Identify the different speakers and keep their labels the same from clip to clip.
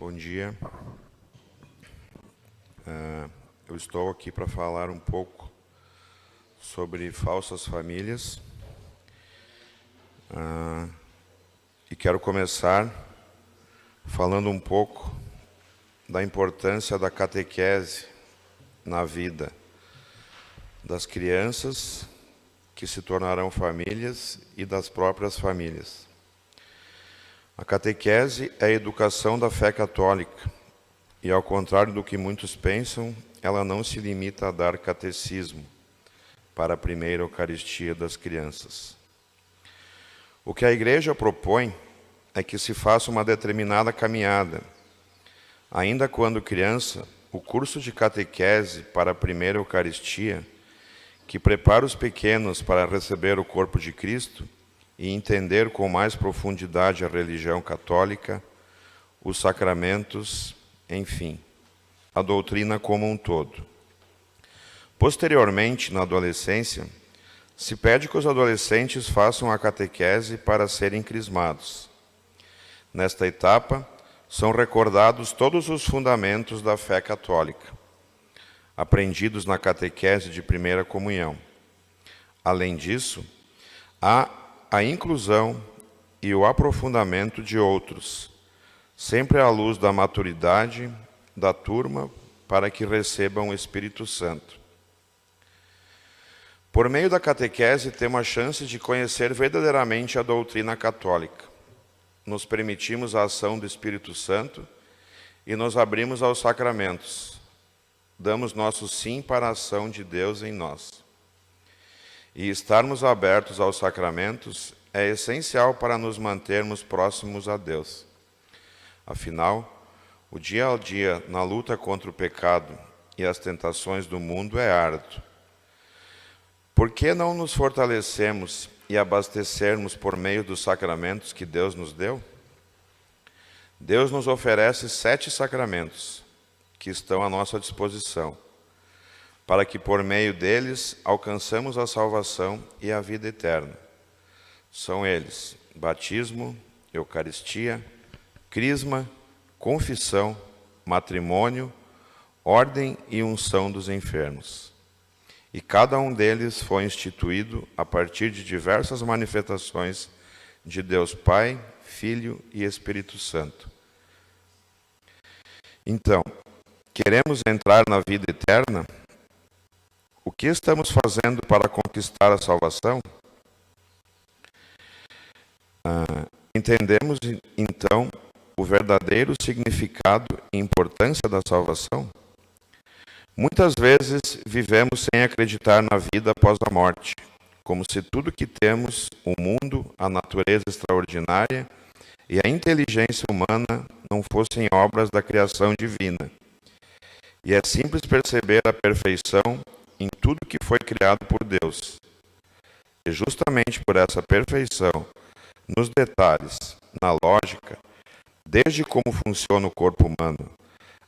Speaker 1: Bom dia. Eu estou aqui para falar um pouco sobre falsas famílias. E quero começar falando um pouco da importância da catequese na vida das crianças que se tornarão famílias e das próprias famílias. A catequese é a educação da fé católica e, ao contrário do que muitos pensam, ela não se limita a dar catecismo para a primeira Eucaristia das crianças. O que a Igreja propõe é que se faça uma determinada caminhada. Ainda quando criança, o curso de catequese para a primeira Eucaristia, que prepara os pequenos para receber o corpo de Cristo e entender com mais profundidade a religião católica, os sacramentos, enfim, a doutrina como um todo. Posteriormente, na adolescência, se pede que os adolescentes façam a catequese para serem crismados. Nesta etapa, são recordados todos os fundamentos da fé católica, aprendidos na catequese de primeira comunhão. Além disso, há a inclusão e o aprofundamento de outros, sempre à luz da maturidade da turma, para que recebam o Espírito Santo. Por meio da catequese, temos a chance de conhecer verdadeiramente a doutrina católica. Nos permitimos a ação do Espírito Santo e nos abrimos aos sacramentos. Damos nosso sim para a ação de Deus em nós. E estarmos abertos aos sacramentos é essencial para nos mantermos próximos a Deus. Afinal, o dia a dia na luta contra o pecado e as tentações do mundo é árduo. Por que não nos fortalecemos e abastecermos por meio dos sacramentos que Deus nos deu? Deus nos oferece 7 sacramentos que estão à nossa disposição, para que por meio deles alcançamos a salvação e a vida eterna. São eles: batismo, Eucaristia, crisma, confissão, matrimônio, ordem e unção dos enfermos. E cada um deles foi instituído a partir de diversas manifestações de Deus Pai, Filho e Espírito Santo. Então, queremos entrar na vida eterna? O que estamos fazendo para conquistar a salvação? Entendemos, então, o verdadeiro significado e importância da salvação? Muitas vezes vivemos sem acreditar na vida após a morte, como se tudo que temos, o mundo, a natureza extraordinária e a inteligência humana não fossem obras da criação divina. E é simples perceber a perfeição em tudo que foi criado por Deus. E justamente por essa perfeição, nos detalhes, na lógica, desde como funciona o corpo humano,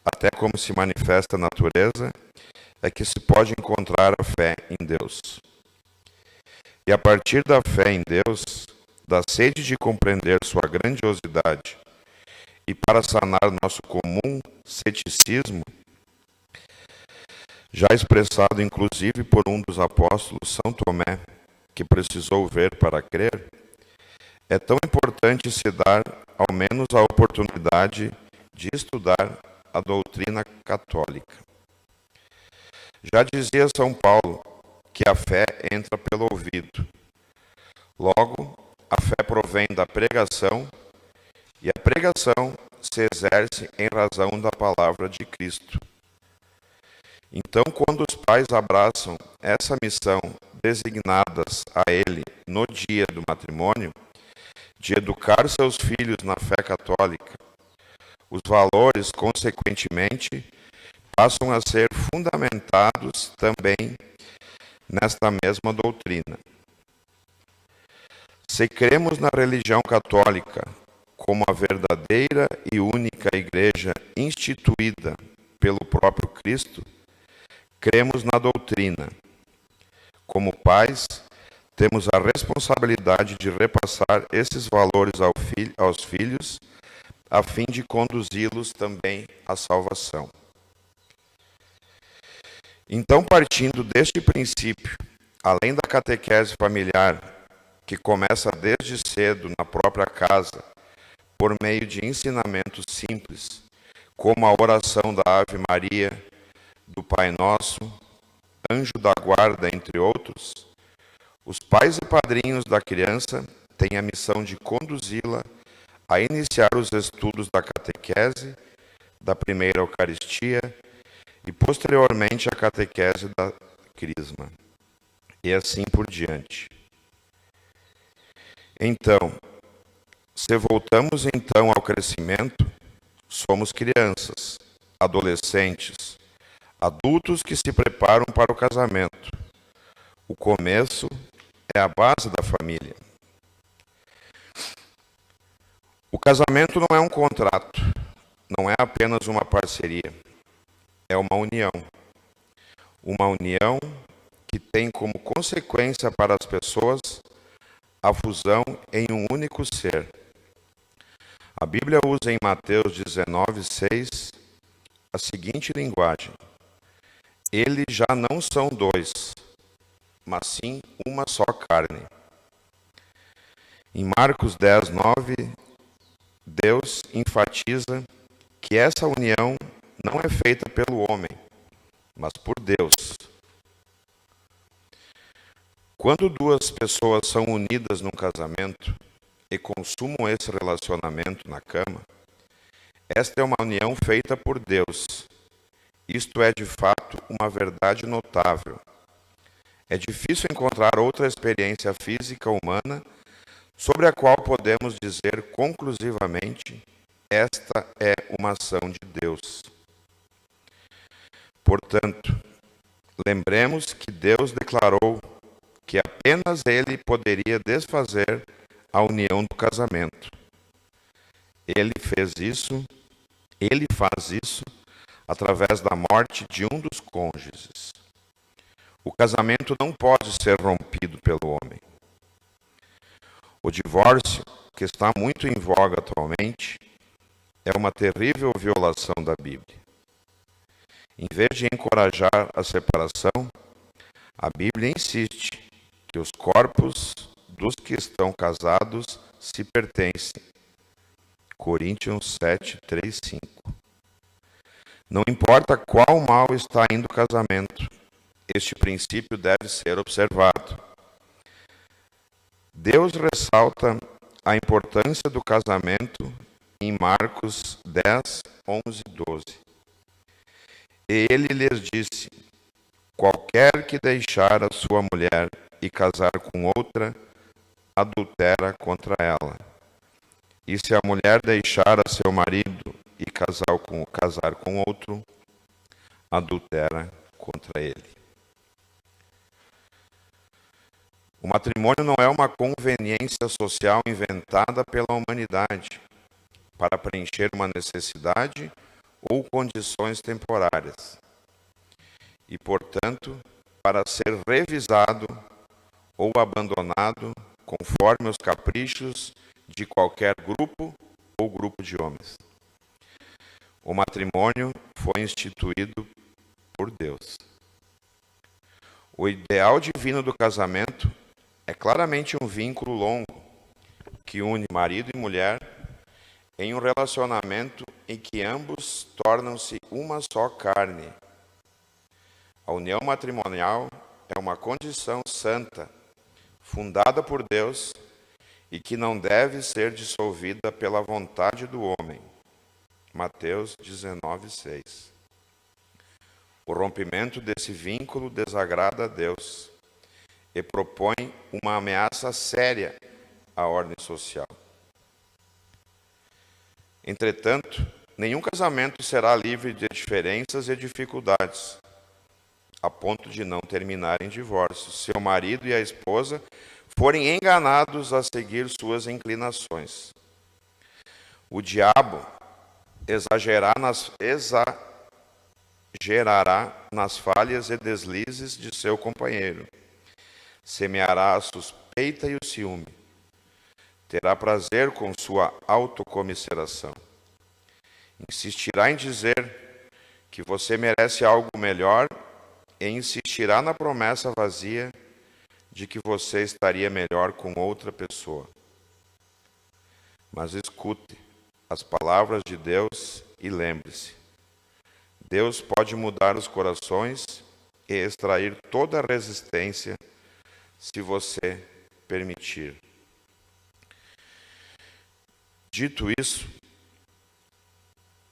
Speaker 1: até como se manifesta a natureza, é que se pode encontrar a fé em Deus. E a partir da fé em Deus, da sede de compreender sua grandiosidade, e para sanar nosso comum ceticismo, já expressado inclusive por um dos apóstolos, São Tomé, que precisou ver para crer, é tão importante se dar ao menos a oportunidade de estudar a doutrina católica. Já dizia São Paulo que a fé entra pelo ouvido. Logo, a fé provém da pregação e a pregação se exerce em razão da palavra de Cristo. Então, quando os pais abraçam essa missão designadas a ele no dia do matrimônio, de educar seus filhos na fé católica, os valores, consequentemente, passam a ser fundamentados também nesta mesma doutrina. Se cremos na religião católica como a verdadeira e única igreja instituída pelo próprio Cristo, cremos na doutrina. Como pais, temos a responsabilidade de repassar esses valores aos filhos a fim de conduzi-los também à salvação. Então, partindo deste princípio, além da catequese familiar, que começa desde cedo na própria casa, por meio de ensinamentos simples, como a oração da Ave Maria, do Pai Nosso, Anjo da Guarda, entre outros, os pais e padrinhos da criança têm a missão de conduzi-la a iniciar os estudos da catequese, da primeira Eucaristia e, posteriormente, a catequese da Crisma, e assim por diante. Então, se voltamos então ao crescimento, somos crianças, adolescentes, adultos que se preparam para o casamento. O começo é a base da família. O casamento não é um contrato, não é apenas uma parceria, é uma união. Uma união que tem como consequência para as pessoas a fusão em um único ser. A Bíblia usa em Mateus 19:6 a seguinte linguagem: eles já não são dois, mas sim uma só carne. Em Marcos 10:9, Deus enfatiza que essa união não é feita pelo homem, mas por Deus. Quando duas pessoas são unidas num casamento e consumam esse relacionamento na cama, esta é uma união feita por Deus. Isto é, de fato, uma verdade notável. É difícil encontrar outra experiência física humana sobre a qual podemos dizer conclusivamente: esta é uma ação de Deus. Portanto, lembremos que Deus declarou que apenas Ele poderia desfazer a união do casamento. Ele faz isso através da morte de um dos cônjuges. O casamento não pode ser rompido pelo homem. O divórcio, que está muito em voga atualmente, é uma terrível violação da Bíblia. Em vez de encorajar a separação, a Bíblia insiste que os corpos dos que estão casados se pertencem. Coríntios 7, 3, 5. Não importa qual mal está indo o casamento, este princípio deve ser observado. Deus ressalta a importância do casamento em Marcos 10, 11 e 12. E ele lhes disse: qualquer que deixar a sua mulher e casar com outra, adultera contra ela. E se a mulher deixar a seu marido e casar com outro, adultera contra ele. O matrimônio não é uma conveniência social inventada pela humanidade para preencher uma necessidade ou condições temporárias e, portanto, para ser revisado ou abandonado conforme os caprichos de qualquer grupo ou grupo de homens. O matrimônio foi instituído por Deus. O ideal divino do casamento é claramente um vínculo longo que une marido e mulher em um relacionamento em que ambos tornam-se uma só carne. A união matrimonial é uma condição santa, fundada por Deus e que não deve ser dissolvida pela vontade do homem. Mateus 19, 6. O rompimento desse vínculo desagrada a Deus e propõe uma ameaça séria à ordem social. Entretanto, nenhum casamento será livre de diferenças e dificuldades, a ponto de não terminar em divórcio, se o marido e a esposa forem enganados a seguir suas inclinações. O diabo exagerará nas falhas e deslizes de seu companheiro, semeará a suspeita e o ciúme, terá prazer com sua autocomiseração. Insistirá em dizer que você merece algo melhor e insistirá na promessa vazia de que você estaria melhor com outra pessoa. Mas escute as palavras de Deus e lembre-se: Deus pode mudar os corações e extrair toda a resistência se você permitir. Dito isso,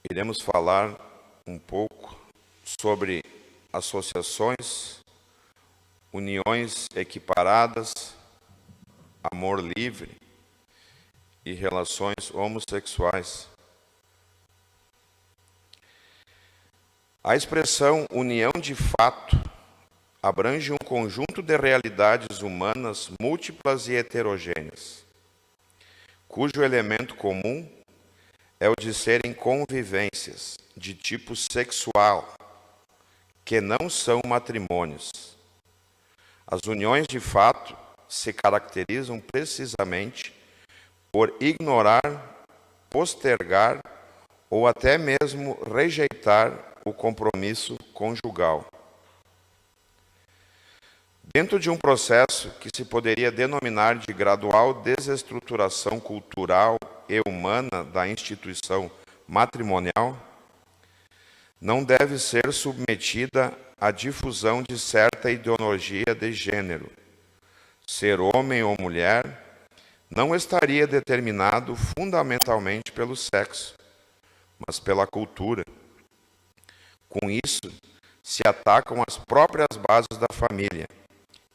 Speaker 1: iremos falar um pouco sobre associações, uniões equiparadas, amor livre e relações homossexuais. A expressão união de fato abrange um conjunto de realidades humanas múltiplas e heterogêneas, cujo elemento comum é o de serem convivências de tipo sexual, que não são matrimônios. As uniões de fato se caracterizam precisamente por ignorar, postergar ou até mesmo rejeitar o compromisso conjugal. Dentro de um processo que se poderia denominar de gradual desestruturação cultural e humana da instituição matrimonial, não deve ser submetida à difusão de certa ideologia de gênero. Ser homem ou mulher não estaria determinado fundamentalmente pelo sexo, mas pela cultura. Com isso, se atacam as próprias bases da família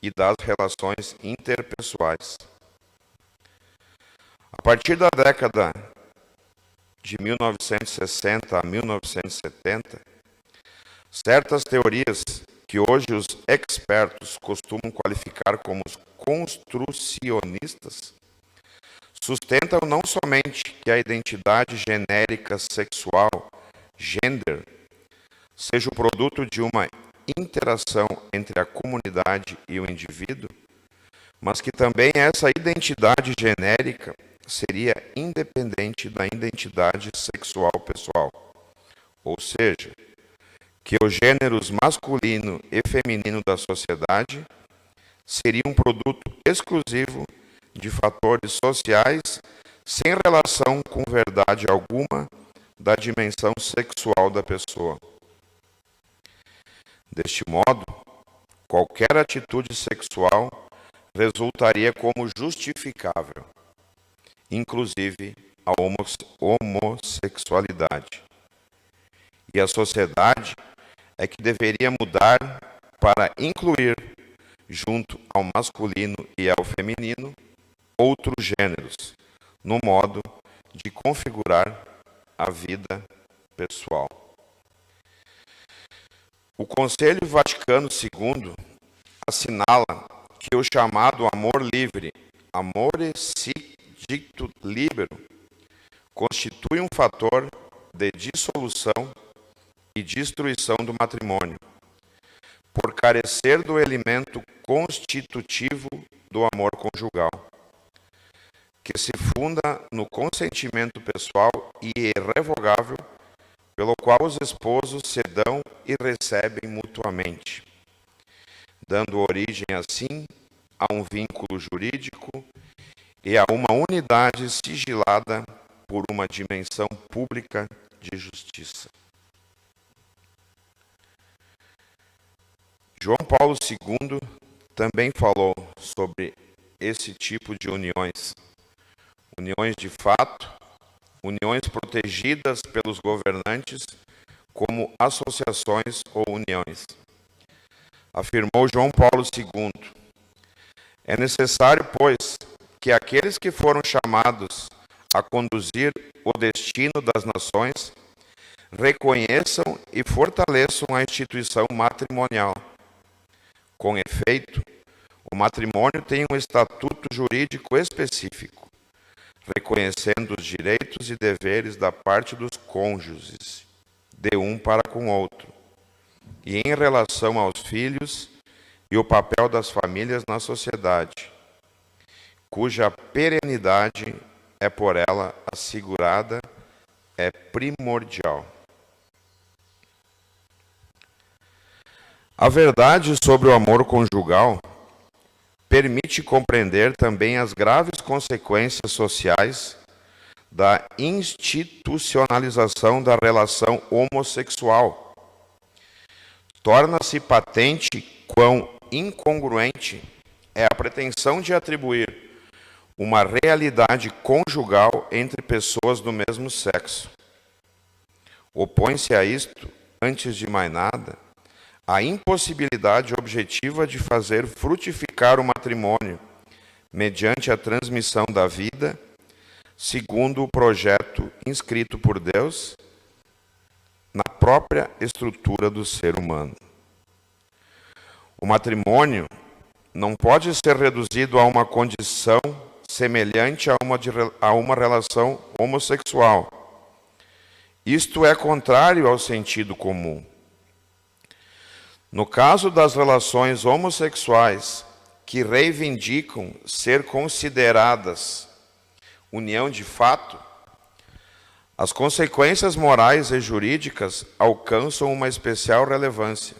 Speaker 1: e das relações interpessoais. A partir da década de 1960 a 1970, certas teorias que hoje os expertos costumam qualificar como construcionistas sustentam não somente que a identidade genérica sexual, gender, seja o produto de uma interação entre a comunidade e o indivíduo, mas que também essa identidade genérica seria independente da identidade sexual pessoal. Ou seja, que os gêneros masculino e feminino da sociedade seriam um produto exclusivo de fatores sociais sem relação com verdade alguma da dimensão sexual da pessoa. Deste modo, qualquer atitude sexual resultaria como justificável, inclusive a homossexualidade. E a sociedade é que deveria mudar para incluir, junto ao masculino e ao feminino, outros gêneros, no modo de configurar a vida pessoal. O Conselho Vaticano II assinala que o chamado amor livre, amore sic dictu libero, constitui um fator de dissolução e destruição do matrimônio, por carecer do elemento constitutivo do amor conjugal, que se funda no consentimento pessoal e irrevogável, pelo qual os esposos se dão e recebem mutuamente, dando origem, assim, a um vínculo jurídico e a uma unidade sigilada por uma dimensão pública de justiça. João Paulo II também falou sobre esse tipo de uniões. Uniões de fato, uniões protegidas pelos governantes como associações ou uniões. Afirmou João Paulo II: é necessário, pois, que aqueles que foram chamados a conduzir o destino das nações reconheçam e fortaleçam a instituição matrimonial. Com efeito, o matrimônio tem um estatuto jurídico específico, reconhecendo os direitos e deveres da parte dos cônjuges, de um para com o outro, e em relação aos filhos e o papel das famílias na sociedade, cuja perenidade é por ela assegurada é primordial. A verdade sobre o amor conjugal permite compreender também as graves consequências sociais da institucionalização da relação homossexual. Torna-se patente quão incongruente é a pretensão de atribuir uma realidade conjugal entre pessoas do mesmo sexo. Opõe-se a isto, antes de mais nada, a impossibilidade objetiva de fazer frutificar o matrimônio mediante a transmissão da vida, segundo o projeto inscrito por Deus na própria estrutura do ser humano. O matrimônio não pode ser reduzido a uma condição semelhante a uma relação homossexual. Isto é contrário ao sentido comum. No caso das relações homossexuais que reivindicam ser consideradas união de fato, as consequências morais e jurídicas alcançam uma especial relevância.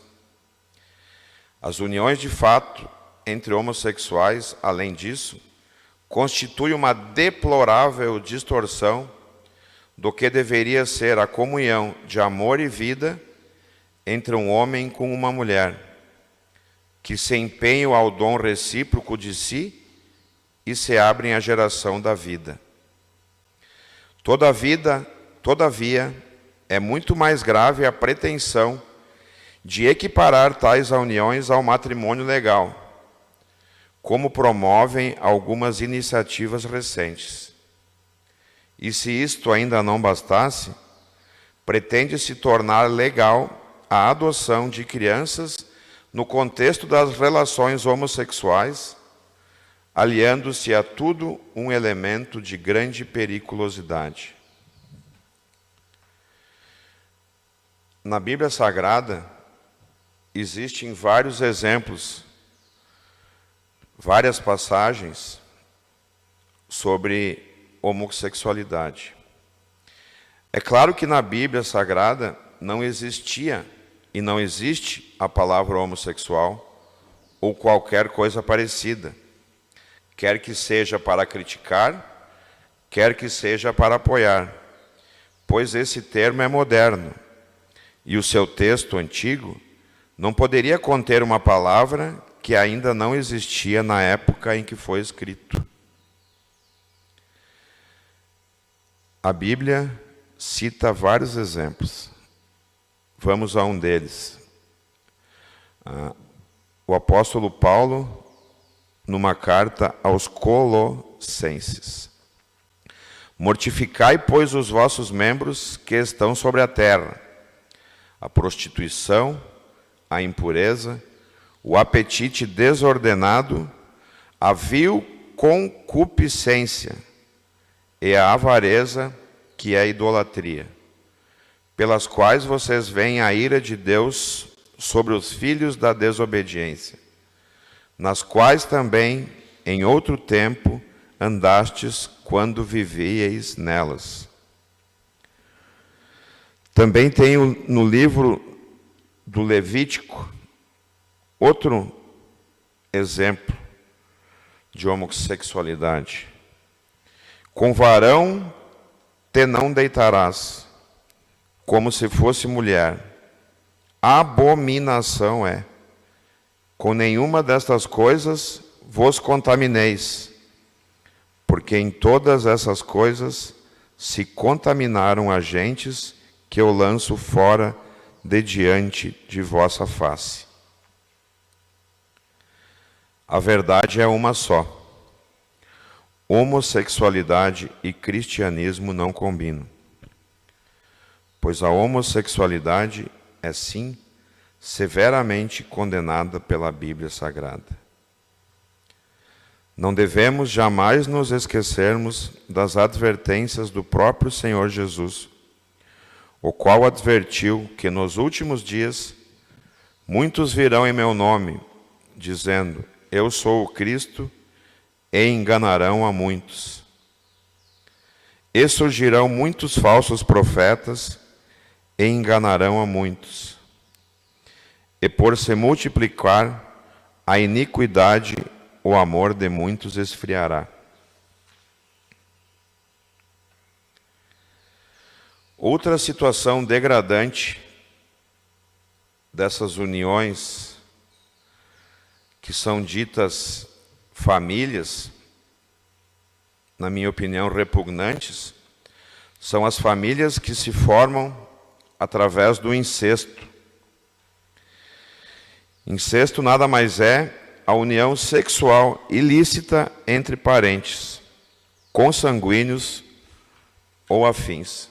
Speaker 1: As uniões de fato entre homossexuais, além disso, constituem uma deplorável distorção do que deveria ser a comunhão de amor e vida entre um homem com uma mulher, que se empenham ao dom recíproco de si e se abrem à geração da vida. Todavia, é muito mais grave a pretensão de equiparar tais uniões ao matrimônio legal, como promovem algumas iniciativas recentes. E se isto ainda não bastasse, pretende-se tornar legal a adoção de crianças no contexto das relações homossexuais, aliando-se a tudo um elemento de grande periculosidade. Na Bíblia Sagrada, existem vários exemplos, várias passagens sobre homossexualidade. É claro que na Bíblia Sagrada não existia e não existe a palavra homossexual ou qualquer coisa parecida, quer que seja para criticar, quer que seja para apoiar, pois esse termo é moderno e o seu texto antigo não poderia conter uma palavra que ainda não existia na época em que foi escrito. A Bíblia cita vários exemplos. Vamos a um deles. O apóstolo Paulo, numa carta aos Colossenses: mortificai, pois, os vossos membros que estão sobre a terra: a prostituição, a impureza, o apetite desordenado, a vil concupiscência e a avareza, que é a idolatria, pelas quais vocês veem a ira de Deus sobre os filhos da desobediência, nas quais também, em outro tempo, andastes quando vivíeis nelas. Também tenho no livro do Levítico outro exemplo de homossexualidade. Com varão te não deitarás, como se fosse mulher. Abominação é. Com nenhuma destas coisas vos contamineis, porque em todas essas coisas se contaminaram agentes que eu lanço fora de diante de vossa face. A verdade é uma só. Homossexualidade e cristianismo não combinam, pois a homossexualidade é, sim, severamente condenada pela Bíblia Sagrada. Não devemos jamais nos esquecermos das advertências do próprio Senhor Jesus, o qual advertiu que nos últimos dias muitos virão em meu nome, dizendo: eu sou o Cristo, e enganarão a muitos. E surgirão muitos falsos profetas e enganarão a muitos. E por se multiplicar a iniquidade, o amor de muitos esfriará. Outra situação degradante dessas uniões que são ditas famílias, na minha opinião, repugnantes, são as famílias que se formam através do incesto. Incesto nada mais é a união sexual ilícita entre parentes, consanguíneos ou afins.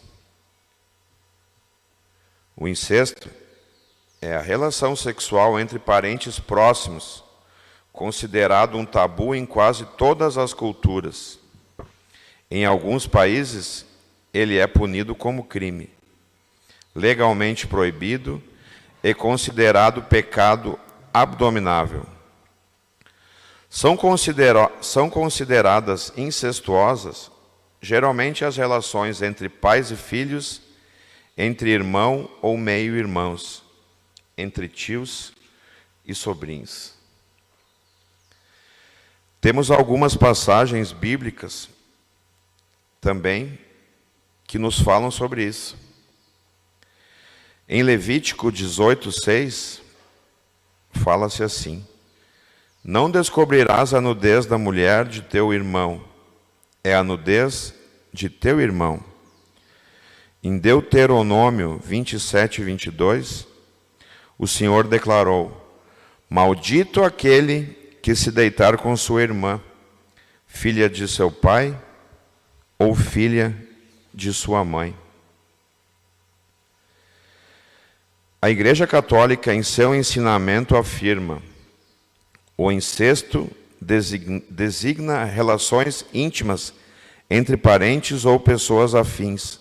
Speaker 1: O incesto é a relação sexual entre parentes próximos, considerado um tabu em quase todas as culturas. Em alguns países, ele é punido como crime, legalmente proibido e considerado pecado abominável. São consideradas incestuosas, geralmente, as relações entre pais e filhos, entre irmão ou meio-irmãos, entre tios e sobrinhos. Temos algumas passagens bíblicas também que nos falam sobre isso. Em Levítico 18:6, fala-se assim: não descobrirás a nudez da mulher de teu irmão, é a nudez de teu irmão. Em Deuteronômio 27:22, o Senhor declarou: maldito aquele que se deitar com sua irmã, filha de seu pai ou filha de sua mãe. A Igreja Católica, em seu ensinamento, afirma: o incesto designa relações íntimas entre parentes ou pessoas afins,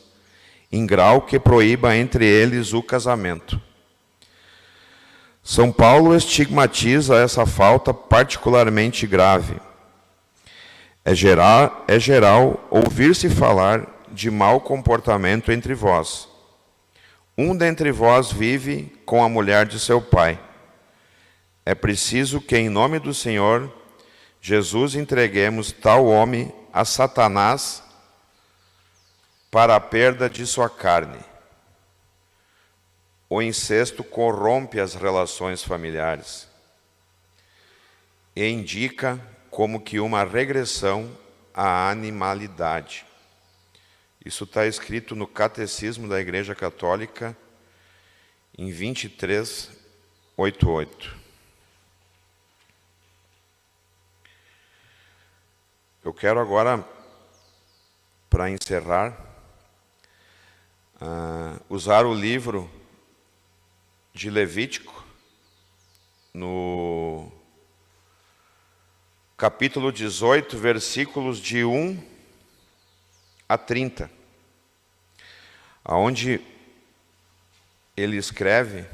Speaker 1: em grau que proíba entre eles o casamento. São Paulo estigmatiza essa falta particularmente grave. É geral ouvir-se falar de mau comportamento entre vós. Um dentre vós vive com a mulher de seu pai. É preciso que, em nome do Senhor Jesus, entreguemos tal homem a Satanás para a perda de sua carne. O incesto corrompe as relações familiares e indica como que uma regressão à animalidade. Isso está escrito no Catecismo da Igreja Católica, em 23:88. Eu quero agora, para encerrar, usar o livro de Levítico, no capítulo 18, versículos de 1 a 30, onde ele escreve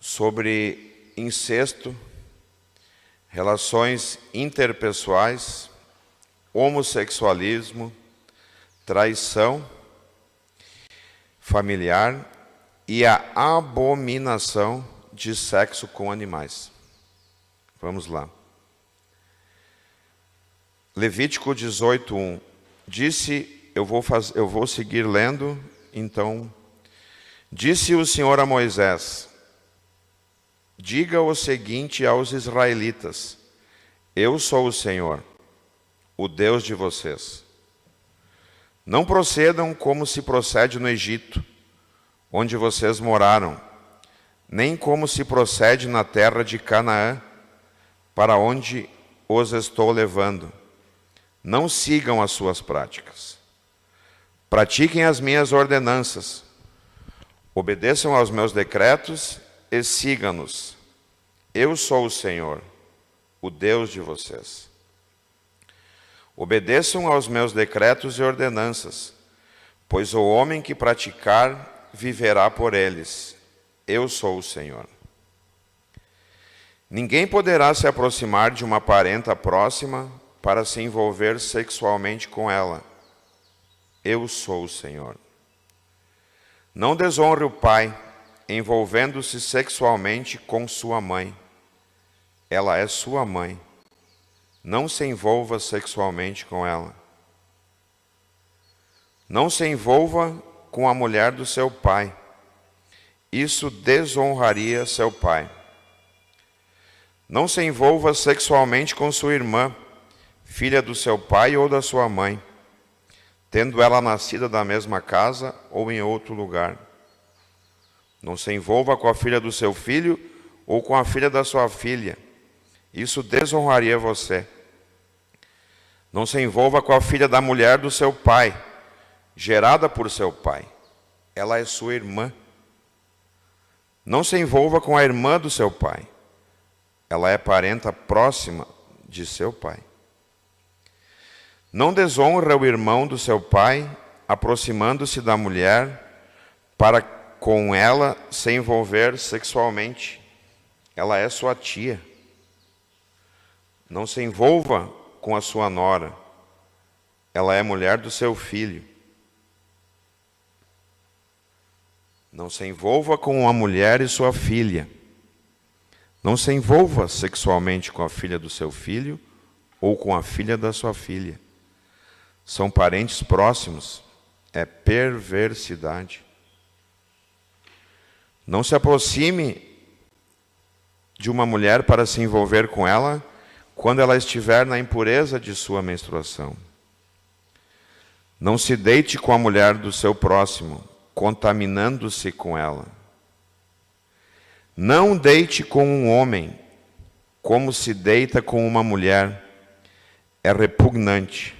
Speaker 1: sobre incesto, relações interpessoais, homossexualismo, traição familiar e a abominação de sexo com animais. Vamos lá. Levítico 18:1. Disse, eu vou seguir lendo, então. Disse o Senhor a Moisés: diga o seguinte aos israelitas: eu sou o Senhor, o Deus de vocês. Não procedam como se procede no Egito, onde vocês moraram, nem como se procede na terra de Canaã, para onde os estou levando. Não sigam as suas práticas. Pratiquem as minhas ordenanças. Obedeçam aos meus decretos e sigam-nos. Eu sou o Senhor, o Deus de vocês. Obedeçam aos meus decretos e ordenanças, pois o homem que praticar viverá por eles. Eu sou o Senhor. Ninguém poderá se aproximar de uma parenta próxima para se envolver sexualmente com ela. Eu sou o Senhor. Não desonre o pai, envolvendo-se sexualmente com sua mãe. Ela é sua mãe. Não se envolva sexualmente com ela. Não se envolva com a mulher do seu pai. Isso desonraria seu pai. Não se envolva sexualmente com sua irmã, filha do seu pai ou da sua mãe, tendo ela nascida da mesma casa ou em outro lugar. Não se envolva com a filha do seu filho ou com a filha da sua filha. Isso desonraria você. Não se envolva com a filha da mulher do seu pai, gerada por seu pai. Ela é sua irmã. Não se envolva com a irmã do seu pai. Ela é parenta próxima de seu pai. Não desonra o irmão do seu pai, aproximando-se da mulher para com ela se envolver sexualmente. Ela é sua tia. Não se envolva com a sua nora. Ela é mulher do seu filho. Não se envolva com a mulher e sua filha. Não se envolva sexualmente com a filha do seu filho ou com a filha da sua filha. São parentes próximos. É perversidade. Não se aproxime de uma mulher para se envolver com ela quando ela estiver na impureza de sua menstruação. Não se deite com a mulher do seu próximo, contaminando-se com ela. Não deite com um homem como se deita com uma mulher. É repugnante.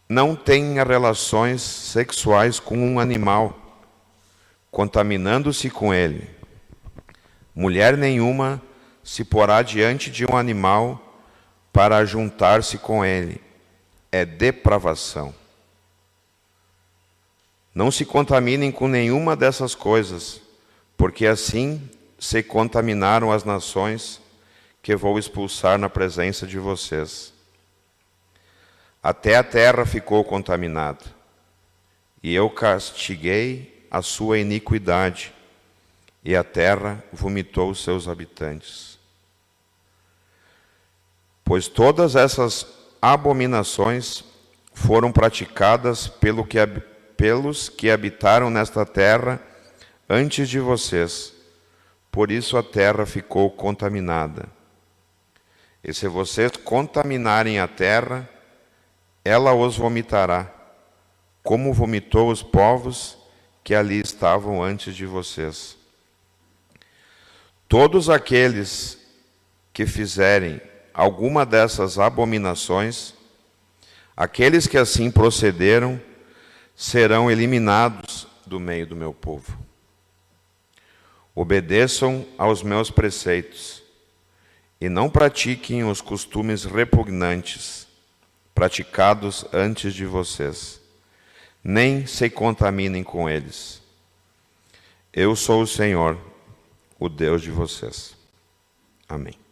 Speaker 1: Não tenha relações sexuais com um animal, contaminando-se com ele. Mulher nenhuma se porá diante de um animal para juntar-se com ele. É depravação. Não se contaminem com nenhuma dessas coisas, porque assim se contaminaram as nações que vou expulsar na presença de vocês. Até a terra ficou contaminada, e eu castiguei a sua iniquidade, e a terra vomitou os seus habitantes. Pois todas essas abominações foram praticadas pelos que habitaram nesta terra antes de vocês. Por isso a terra ficou contaminada. E se vocês contaminarem a terra, ela os vomitará, como vomitou os povos que ali estavam antes de vocês. Todos aqueles que fizerem alguma dessas abominações, aqueles que assim procederam, serão eliminados do meio do meu povo. Obedeçam aos meus preceitos e não pratiquem os costumes repugnantes praticados antes de vocês, nem se contaminem com eles. Eu sou o Senhor, o Deus de vocês. Amém.